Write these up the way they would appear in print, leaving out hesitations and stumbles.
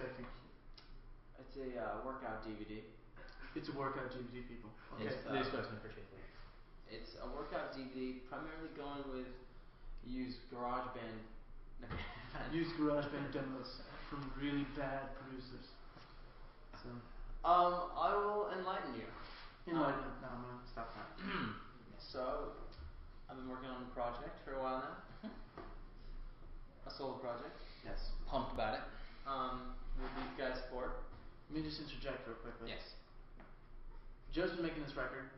expecting? It's a workout DVD. It's a workout DVD, people. Okay. Next question for Chiefly. It's a workout DVD, primarily going with used GarageBand. Used GarageBand demos from really bad producers. So. I will enlighten you. Enlighten. No, I'm gonna stop that. So, I've been working on a project for a while now. A solo project. Yes. Pumped about it. With these guys for it. Let me just interject real quickly. Yes. Joe's been making this record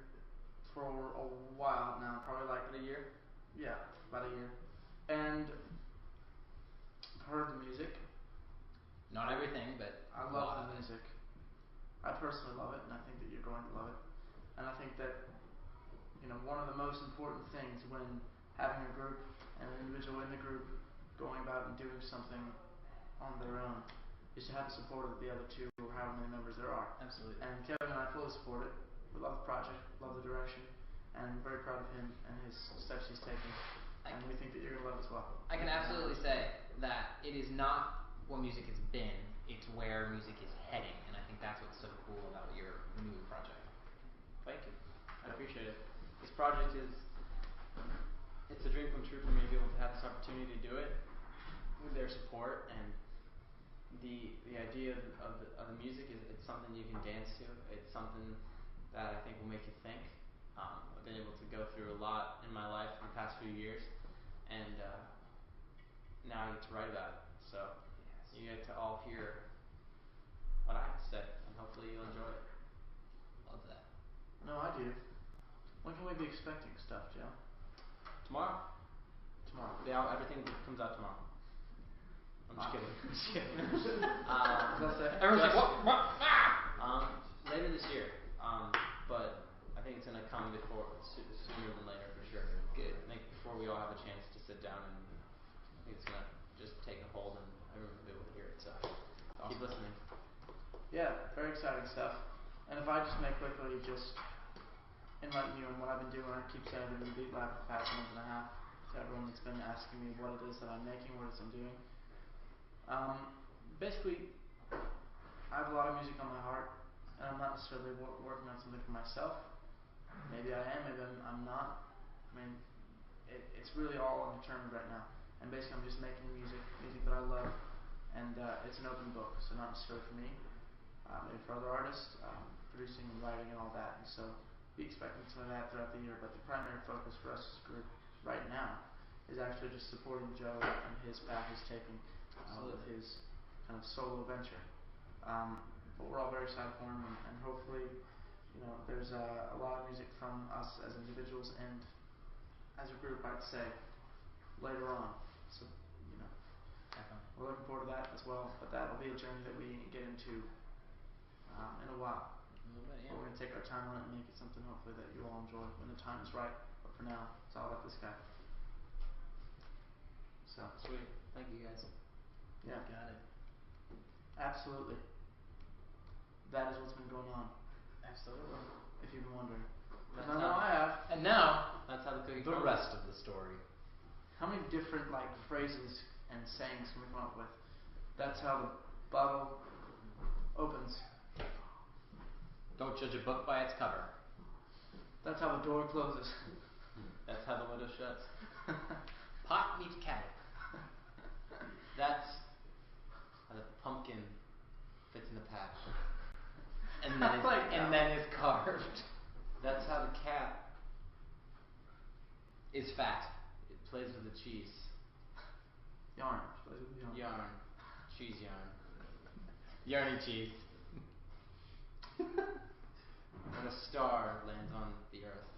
for a while now, probably like a year. Yeah, about a year. And I've heard the music. Not everything, but I love the music. I personally love it, and I think that you're going to love it. And I think that, you know, one of the most important things when having a group and an individual in the group going about and doing something on their own is to have the support of the other two or however many members there are. Absolutely. And Kevin and I fully support it. We love the project, love the direction, and I'm very proud of him and his steps he's taken. And we think that you're going to love it as well. I can absolutely say that it is not what music has been, it's where music is heading, and I think that's what's so cool about your new project. Thank you. I appreciate it. This project it's a dream come true for me to be able to have this opportunity to do it with their support, and the idea of the music is it's something you can dance to. It's something that I think will make you think. I've been able to go through a lot in my life in the past few years, and now I get to write about it. So you get to all hear what I have to say, and hopefully you'll enjoy it. Love that. No, I do. When can we be expecting stuff, Joe? Tomorrow. Tomorrow. Everything comes out tomorrow. I'm just kidding. Everyone's like, what? Later this year. But I think it's going to come sooner than later for sure. Good. I think before we all have a chance to sit down, and I think it's going to just take a hold and everyone will be able to hear it. So keep listening. Yeah, very exciting stuff. And if I just may quickly just enlighten you on what I've been doing, I keep saying it in the Beat Lab for the past month and a half to everyone that's been asking me what it is that I'm making, what it is I'm doing. Basically, I have a lot of music on my heart, and I'm not necessarily working on something for myself. Maybe I am, maybe I'm not. I mean, it's really all undetermined right now. And basically, I'm just making music that I love, and it's an open book, so not necessarily for me, maybe for other artists, producing and writing and all that. And so, be expecting some of that throughout the year. But the primary focus for us as a group right now is actually just supporting Joe and his path he's taking with his kind of solo venture. But we're all very excited for him, and hopefully, you know, there's a lot of music from us as individuals and as a group, I'd say, later on. So, you know, we're looking forward to that as well. But that will be a journey that we get into in a while. A little bit, yeah. But we're going to take our time on it and make it something hopefully that you all enjoy when the time is right. But for now, it's all about this guy. So sweet. Thank you guys. Yeah. Got it. Absolutely. That is what's been going on. Absolutely. If you've been wondering. That's I know I have. And now, that's how the cookie the rest of the story. How many different phrases and sayings can we come up with? That's how the bottle opens. Don't judge a book by its cover. That's how the door closes. That's how the window shuts. Pot meets kettle. That's how the pumpkin fits in the patch. And then is carved. That's how the cat is fat. It plays with the cheese. Yarn. Plays with yarn. Yarn. Cheese yarn. Yarny cheese. When a star lands on the earth.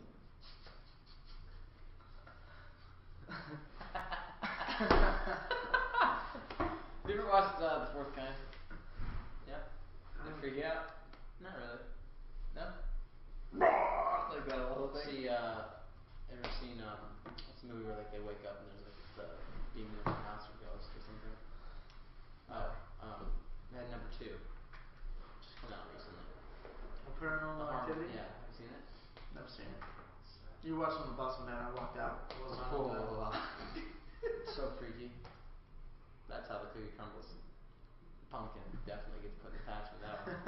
Have you ever watched The Fourth Kind? Yeah. Did it freak you out? Not really. No? Like that whole thing? See, ever seen what's the movie where they wake up and there's the demon in the house or ghost or something? They had number 2. Just come out recently. Paranormal Activity? Yeah, have you seen it? Never seen it. You watched on the bus and then I walked out. It wasn't on So freaky. That's how the cookie crumbles. Pumpkin. definitely gets put in the patch with that one.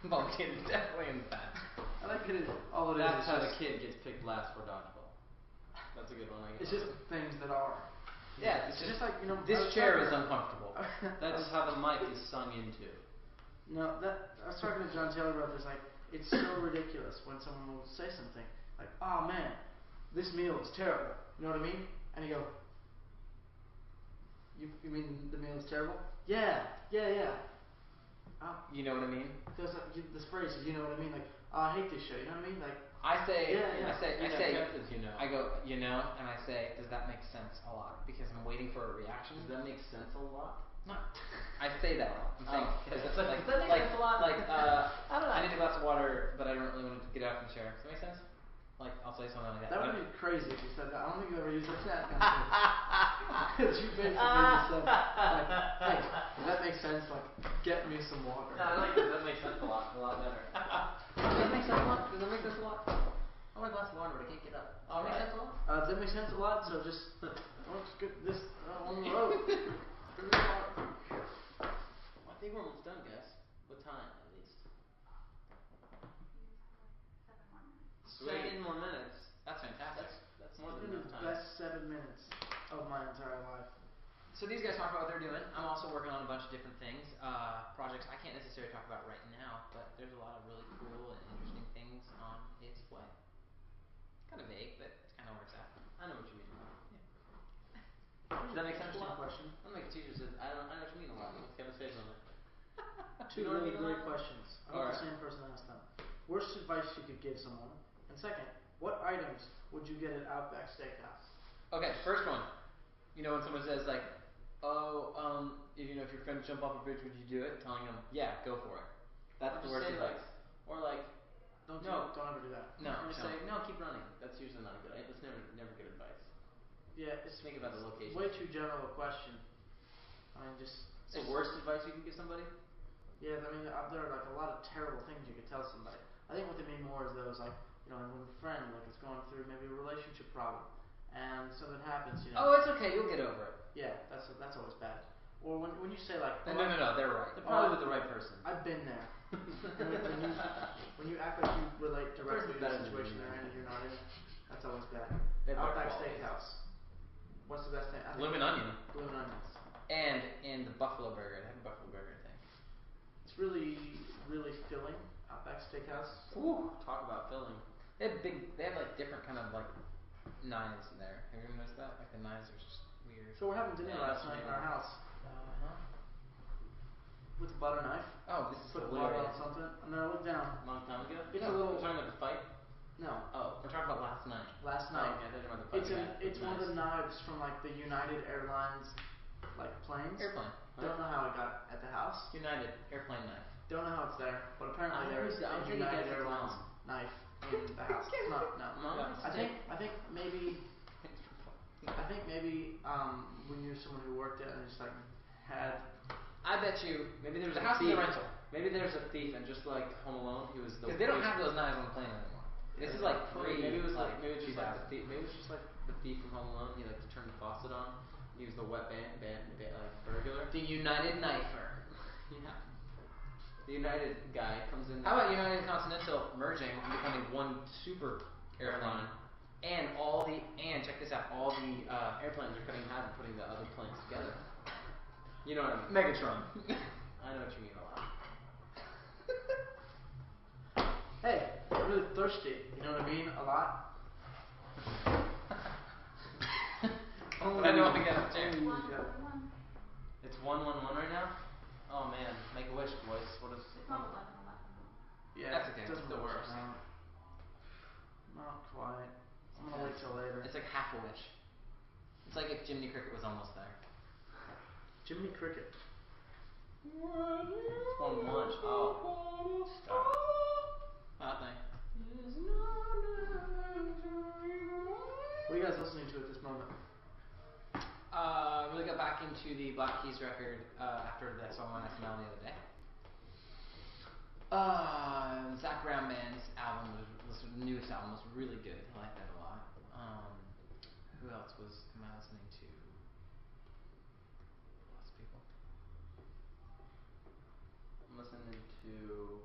Bald kid is definitely in the patch. I like it. All it That's is how the just, kid gets picked last for dodgeball. That's a good one. it's just things that are. Yeah, It's just like, you know. This chair is uncomfortable. That's how the mic is sung into. No, I was talking to John Taylor about this. Like, it's so ridiculous when someone will say something like, "Oh man, this meal is terrible." You know what I mean? And you go, "You mean the meal is terrible?" Yeah. You know what I mean? There's like, this phrase, you know what I mean? Like, oh, I hate this show. You know what I mean? Like, I say, Yeah. I say, you know. I go, you know, and I say, does that make sense a lot? Because I'm waiting for a reaction. Does that make sense a lot? Not, I say that a lot. I'm saying, okay. because Does that make sense a lot? Like, I don't know. I need a glass of water, but I don't really want to get out from the chair. Does that make sense? Like, I'll say something like that. that would be crazy if you said that. I don't think you ever used that kind of thing. Because you basically just said, like, hey, does that make sense? Like, get me some water. No, I like it. That makes sense a lot better. Does that make sense a lot? Does that make sense a lot? I want a glass of water, but I can't get up. Does that make sense a lot? Does that make sense a lot? So just, let's get this on the road. I think we're almost done, guys. What time, at least? 7 more minutes. That's fantastic. That's more It's than been enough the time. best 7 minutes of my entire life. So these guys talk about what they're doing. I'm also working on a bunch of different things, projects I can't necessarily talk about right now, but there's a lot of really cool and interesting things on its way. Kind of vague, but it kind of works out. I know what you mean. Does that make sense? Interesting question. I'm like a teacher says, I know what you mean a lot. It's got his face on it. Two You know what I really mean a great lot? questions. I hope Alright. the same person asked them. Worst advice you could give someone? And second, what items would you get at Outback Steakhouse? Okay, first one. You know when someone says like, oh, if your friends jump off a bridge, would you do it? Telling them, yeah, go for it. That's Or the just worst say advice. or like, Don't ever do that. No, or just no. say, no, keep running. That's usually not a good idea. That's never good advice. Yeah, it's Just think about the location. way too general a question. I mean, just. So worst advice you can give somebody? Yeah, I mean, there are like a lot of terrible things you could tell somebody. I think what they mean more is those like, you know, when a friend like is going through maybe a relationship problem, and something happens, you know. Oh, it's okay. You'll get over it. Yeah, that's always bad. Or when you say like, No, they're right. They're probably with the right person. I've been there. when you act like you relate directly to better the than situation you. they're in and you're not in it, that's always bad. They have Outback qualities. Steakhouse. What's the best thing? I think Bloomin' onion. Bloomin' onions. And the buffalo burger. They have a buffalo burger thing. It's really, really filling. Outback Steakhouse. Ooh, talk about filling. They have like different kind of like knives in there. Have you ever noticed that? Like the knives are just weird. So we're having dinner Yeah, last night in our house Uh-huh. with a butter knife. Oh, this is Put butter on hilarious. something. And then I look down. A long time ago? It's No, a little. We're talking about the fight? No. Oh. We're talking about last night. Last Oh, night. okay, I thought you were talking about the fight. It's one of the knives from like the United Airlines like planes. Airplane. Don't know how it got at the house. United airplane knife. Don't know how it's there, but apparently I there's would a take a guess United it's Airlines mom. knife in the house. It's not. No. Mom? I think maybe we knew someone who worked there and just like had. I bet you Maybe there's the a house is thief. a rental. Maybe there's a thief, and just like Home Alone, he was the. Because they don't have those knives on the plane anymore. This is like pre. Maybe it was like maybe it's just like 2000. the thief. Maybe it's just like the thief from Home Alone. He liked to turn the faucet on. He was the wet like burglar. The United Knifer. Yeah. The United guy comes in. How about United and Continental merging and becoming one super airline? And check this out, all the airplanes are cutting in half and putting the other planes together. You know what I mean? Megatron. I know what you mean a lot. Hey, I'm really thirsty. You know what I mean? A lot. But I don't want to get up there. It's 1-1-1 right now. Oh man, make a wish, boys. What is? It's not 11. Yeah, That's okay. it doesn't Still work. works. Not quite. I'm gonna wait till later. It's like half a wish. It's like if Jiminy Cricket was almost there. Jiminy Cricket. It's 1-1. Oh, stop. Thing. What are you guys listening to at this moment? Really got back into the Black Keys record after that song on SNL the other day. Zach Brown Band's album was the newest album was really good. I like that a lot. Who else am I listening to? Lots of people. to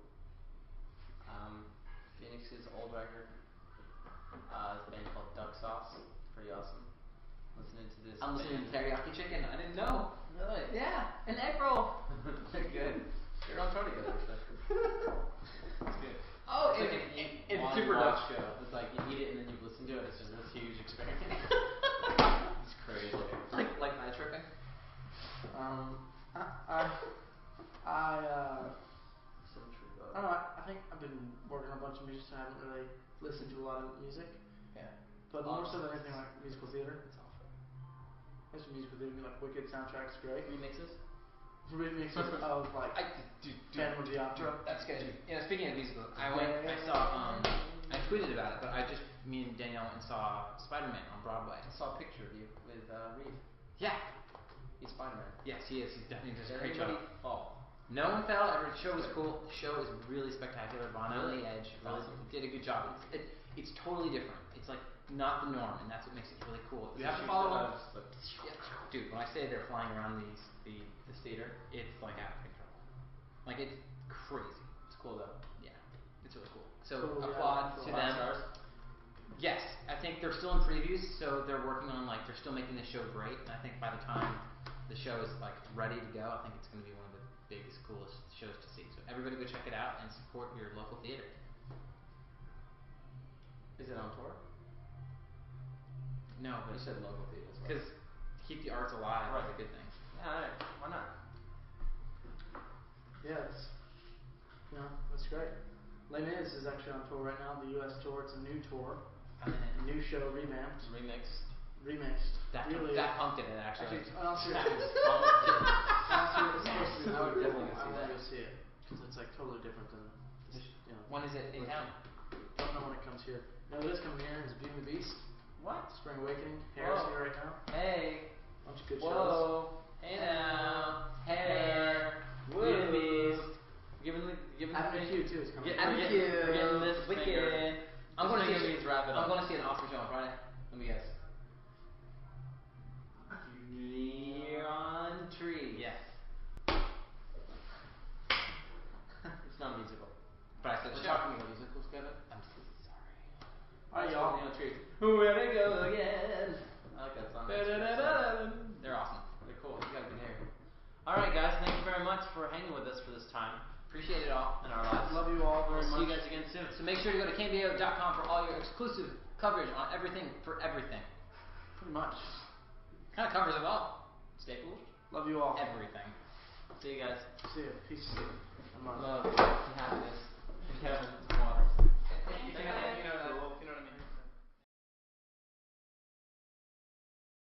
Phoenix's old record. It's a band called Duck Sauce. Pretty awesome. Listening to this. I'm listening to band. Teriyaki Chicken. I didn't know. Really? Yeah, an egg roll. They're good. You're on tour together. So. It's good. Oh, It's like it's one super watch dope. show. It's like you eat it and then you listen to it. It's just this huge experience. It's crazy. like night tripping. I don't know, I think I've been working on a bunch of music, so I haven't really listened to a lot of music. Yeah. But more so than anything like musical theater. It's awful. There's some musical theater, like Wicked soundtrack's great. Remixes? Remixes of like Phantom of the Opera. That's good. You know, speaking of musical, I saw, I tweeted about it, but me and Danielle went and saw Spider-Man on Broadway. I saw a picture of you with Reed. Yeah. He's Spider-Man. Yes, he is. He's definitely does a Did great anybody job. fall? No one fell. The show was cool. The show is really spectacular. Bono on the edge. Really Awesome. did a good job. It's totally different. It's like not the norm, and that's what makes it really cool. You have to follow. Yeah, dude, when I say they're flying around this theater, it's like out of control. Like it's crazy. It's cool though. Yeah, it's really cool. So Cool, yeah. applaud to Five them. stars. Yes, I think they're still in previews, so they're working on they're still making the show great. And I think by the time the show is like ready to go, I think it's going to be one of the biggest, coolest shows to see. So everybody go check it out and support your local theater. Is it on tour? No, You but said local theaters. Right? because keep the arts alive is a Right. good thing. Yeah, alright. Why not? Yeah, that's great. Les Mis is actually on tour right now, the US tour. It's a new tour. I'm in it. New show, revamped. Remixed. Really. That punked it actually. Honestly, That it's is supposed to be I would definitely go I see want that. to go see it because it's like totally different than When is it in town? Don't know when it comes here. No, it is coming here. It's Beauty and the Beast, What? Spring Awakening. Hair's Whoa. here right now. Hey. Bunch of good shows. Whoa. Hey now. Hair. Woo. Beast. Giving Avenue Q too is coming. Avenue Q. We're getting this Wicked. finger. I'm going to This finger means wrap it up. I'm going to see an awesome show on Friday. Let me guess. You're on tree. Yes. It's not musical. But I said We're show. talking about musicals, Kevin. I'm so sorry. Alright, y'all. Neon Trees. Where to go again? I like that song. They're awesome. They're cool. You gotta get here. Alright, guys. Thank you very much for hanging with us for this time Appreciate it all. in our lives. Love you all very We'll much. see you guys again soon. So make sure to go to kmbo.com for all your exclusive coverage on everything for everything. Pretty much. Kind of covers it all. Staples. Love you all. Everything. See you guys. See you. Peace. Love and happiness.